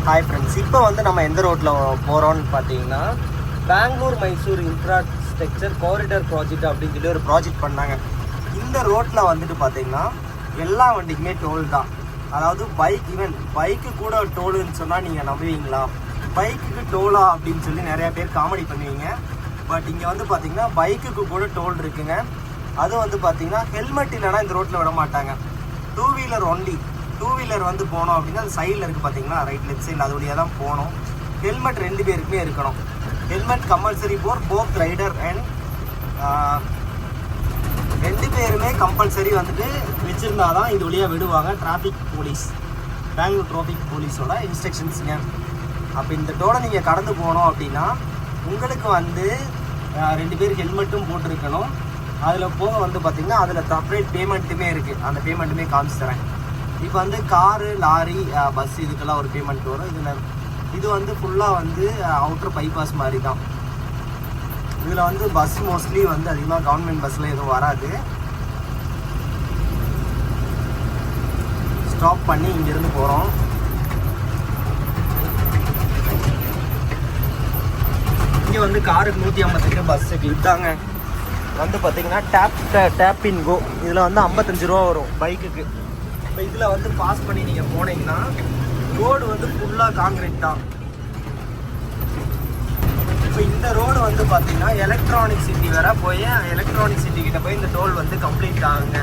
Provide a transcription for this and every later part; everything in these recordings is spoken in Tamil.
ஹாய் ஃப்ரெண்ட்ஸ், இப்போ வந்து நம்ம எந்த ரோட்டில் போகிறோம்னு பார்த்தீங்கன்னா Bangalore Mysore infrastructure corridor project அப்படின்னு சொல்லி ஒரு ப்ராஜெக்ட் பண்ணாங்க. இந்த ரோட்டில் வந்துட்டு பார்த்தீங்கன்னா எல்லா வண்டிக்குமே டோல் தான். அதாவது பைக்கு கூட டோலுன்னு சொன்னால் நீங்கள் நம்புவீங்களா? பைக்குக்கு டோலா அப்படின்னு சொல்லி நிறையா பேர் காமெடி பண்ணுவீங்க. பட் இங்கே வந்து பார்த்தீங்கன்னா பைக்குக்கு கூட டோல் இருக்குங்க. அது வந்து பார்த்தீங்கன்னா ஹெல்மெட் இல்லைனா இந்த ரோட்டில் விட மாட்டாங்க. Two wheeler only. Two wheeler வந்து போனோம் அப்படின்னா அது சைடில் இருக்குது பார்த்தீங்களா, ரைட் லெஃப்ட் சைடில் அது வழியாக தான் போகணும். ஹெல்மெட் 2 பேருக்குமே இருக்கணும். Helmet compulsory for both rider and 2 பேருமே கம்பல்சரி வந்துட்டு வச்சுருந்தா தான் இது வழியாக விடுவாங்க. டிராஃபிக் போலீஸ், பெங்களூர் டிராஃபிக் போலீஸோட இன்ஸ்ட்ரக்ஷன்ஸுங்க. அப்போ இந்த டோலை நீங்கள் கடந்து போனோம் அப்படின்னா உங்களுக்கு வந்து 2 பேர் ஹெல்மெட்டும் போட்டிருக்கணும். அதில் போக வந்து பார்த்திங்கன்னா அதில் செப்பரேட் பேமெண்ட்டுமே இருக்குது. அந்த பேமெண்ட்டுமே காமிச்சு தரேன். இப்போ வந்து காரு, லாரி, பஸ் இதுக்கெல்லாம் ஒரு பேமெண்ட் வரும். இது வந்து ஃபுல்லாக வந்து அவுட்டர் பைபாஸ் மாதிரி தான். இதில் வந்து பஸ் மோஸ்ட்லி வந்து அதிகமாக கவர்மெண்ட் பஸ்ஸில் எதுவும் வராது. ஸ்டாப் பண்ணி இங்கேருந்து போகிறோம். இங்கே வந்து காருக்கு 158, பஸ்ஸுக்கு இதாங்க வந்து பார்த்திங்கன்னா டேப் இன் கோ. இதில் வந்து 55 ரூபா வரும் பைக்குக்கு. இப்போ இதில் வந்து பாஸ் பண்ணி நீங்கள் போனீங்கன்னா ரோடு வந்து ஃபுல்லாக காங்கிரீட் தான். இப்போ இந்த ரோடு வந்து பார்த்தீங்கன்னா எலக்ட்ரானிக் சிட்டி வேற போய் எலக்ட்ரானிக் சிட்டி கிட்ட போய் இந்த டோல் வந்து கம்ப்ளீட் ஆகுங்க.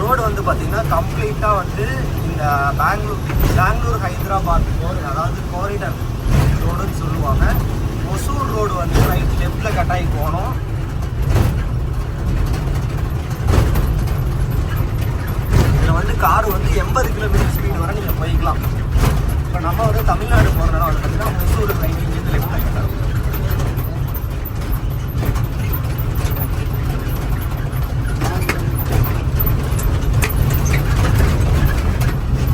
ரோடு வந்து பார்த்தீங்கன்னா கம்ப்ளீட்டாக வந்து இந்த பெங்களூர் ஹைதராபாத் ரோடு, அதாவது காரிடார் ரோடுன்னு சொல்லுவாங்க. ஒசூர் ரோடு வந்து ரைட் லெஃப்டில் கட்டாயி போகணும். வந்து கார் வந்து 80 கிலோமீட்டர் ஸ்பீடு வரை நீங்கள் போய்க்கலாம். இப்போ நம்ம வந்து தமிழ்நாடு போகிறனால வந்து பார்த்தீங்கன்னா ஒசூர் ரைட் இங்கே லெஃப்டில் கட்டணும்.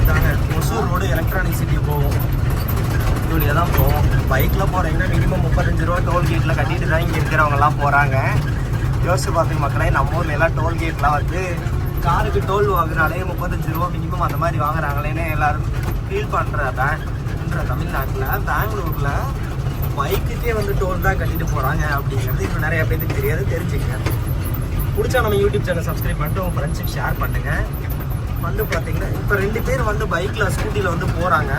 இதாங்க ஒசூர் ரோடு எலக்ட்ரானிக் சிட்டி போகும். இதுவழியாக தான் போவோம். பைக்கில் போகிறீங்கன்னா மினிமம் 35 ரூபா டோல்கேட்டில் கட்டிட்டு தான் இங்கே இருக்கிறவங்கலாம் போகிறாங்க. யோசிச்சு பார்த்துங்க மக்களே, நம்ம ஊரில் எல்லாம் டோல்கேட்லாம் வந்து காருக்கு டோல் வாங்குறாலே 35 ரூபா மினிமம் அந்த மாதிரி வாங்குறாங்களேன்னு எல்லோரும் ஃபீல் பண்ணுற தமிழ்நாட்டில், பெங்களூரில் பைக்குக்கே வந்து டோல் தான் கட்டிட்டு போகிறாங்க அப்படிங்கிறது இன்னும் நிறையா பேருக்கு தெரியாது. தெரிஞ்சுங்க. பிடிச்சா நம்ம யூடியூப் சேனல் சப்ஸ்கிரைப் பண்ணிட்டு உங்கள் ஃப்ரெண்ட்ஸுக்கு ஷேர் பண்ணுங்கள். வந்து பார்த்தீங்கன்னா இப்போ 2 பேர் வந்து பைக்கில் ஸ்கூட்டியில் வந்து போகிறாங்க.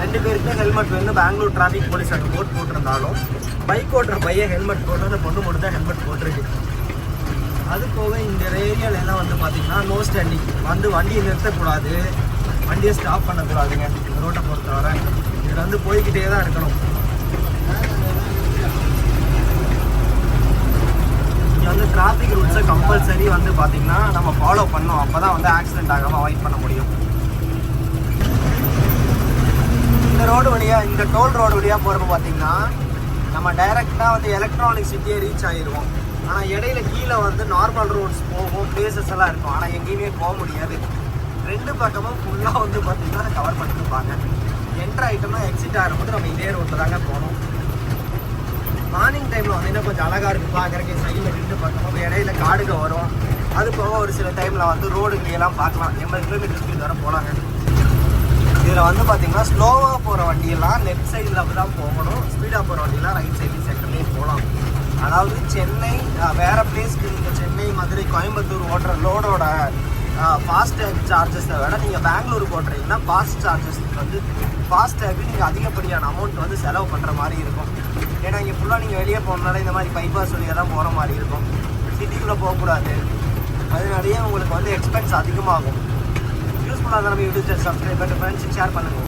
2 பேருக்குமே ஹெல்மெட் வந்து பெங்களூர் டிராஃபிக் போலீஸ் அங்கே போட்டிருந்தாலும் பைக் ஓட்டுற பையன் ஹெல்மெட் போட்டு அந்த பொண்ணு மட்டும் தான் ஹெல்மெட் போட்டிருக்கு. அது போக இந்த ஏரியாலெல்லாம் வந்து பார்த்திங்கன்னா நோ ஸ்டாண்டிங், வந்து வண்டியை நிறுத்தக்கூடாது, வண்டியை ஸ்டாப் பண்ணக்கூடாதுங்க. இந்த ரோட்டை பொறுத்தவரை இதில் வந்து போய்கிட்டே தான் இருக்கணும். இங்கே வந்து டிராஃபிக் ரூல்ஸை கம்பல்சரி வந்து பார்த்திங்கன்னா நம்ம ஃபாலோ பண்ணோம். அப்போ தான் வந்து ஆக்சிடென்ட் ஆகாமல் அவாய்ட் பண்ண முடியும். இந்த ரோடு வழியாக, இந்த டோல் ரோடு வழியாக போகிறப்ப பார்த்திங்கன்னா நம்ம டைரெக்டாக வந்து எலக்ட்ரானிக் சிட்டியை ரீச் ஆகிடுவோம். ஆனால் இடையில கீழே வந்து நார்மல் ரோட்ஸ் போகும், பிளேசஸ் எல்லாம் இருக்கும். ஆனால் எங்கேயுமே போக முடியாது. 2 பக்கமும் ஃபுல்லாக வந்து பார்த்திங்கன்னா கவர் பண்ணிருப்பாங்க. என்ட்ரு ஆகிட்டோம்னா எக்ஸிட் ஆகும்போது நம்ம இதே ரோட்டில் தாங்க போகணும். மார்னிங் டைமில் வந்து இன்னும் கொஞ்சம் அழகாக இருக்குது பார்க்குறக்கு. சைடில் 2 பக்கமும் இடையில காடுக வரும். அது போக ஒரு சில டைமில் வந்து ரோடுகளெல்லாம் பார்க்கலாம். 80 கிலோமீட்டர் ஸ்பீட் வரை போகலாங்க. இதில் வந்து பார்த்திங்கன்னா ஸ்லோவாக போகிற வண்டியெல்லாம் லெஃப்ட் சைடில் அப்படி தான் போகணும். ஸ்பீடாக போகிற வண்டியெல்லாம் ரைட் சைட்லேயும் சென்டர்லேயும் போகலாம். அதாவது சென்னை வேறு பிளேஸ்க்கு நீங்கள் சென்னை, மதுரை, கோயம்புத்தூர் ஓட்டுற லோடோட ஃபாஸ்டேக் சார்ஜஸை விட நீங்கள் பெங்களூருக்கு ஓட்டுறீங்கன்னா ஃபாஸ்டேக்கு நீங்கள் அதிகப்படியான அமௌண்ட் வந்து செலவு பண்ணுற மாதிரி இருக்கும். ஏன்னா இங்கே ஃபுல்லாக நீங்கள் வெளியே போகணுனால இந்த மாதிரி பைபாஸ் வழியாக தான் போகிற மாதிரி இருக்கும். சிட்டிக்குள்ளே போகக்கூடாது. அதனாலேயே உங்களுக்கு வந்து எக்ஸ்பென்ஸ் அதிகமாகும். யூஸ்ஃபுல்லாக தான் நம்ம யூடியூப் சேனல் சப்ஸ்கிரைப் பண்ணிட்டு ஃப்ரெண்ட்ஸுக்கு ஷேர் பண்ணுங்கள்.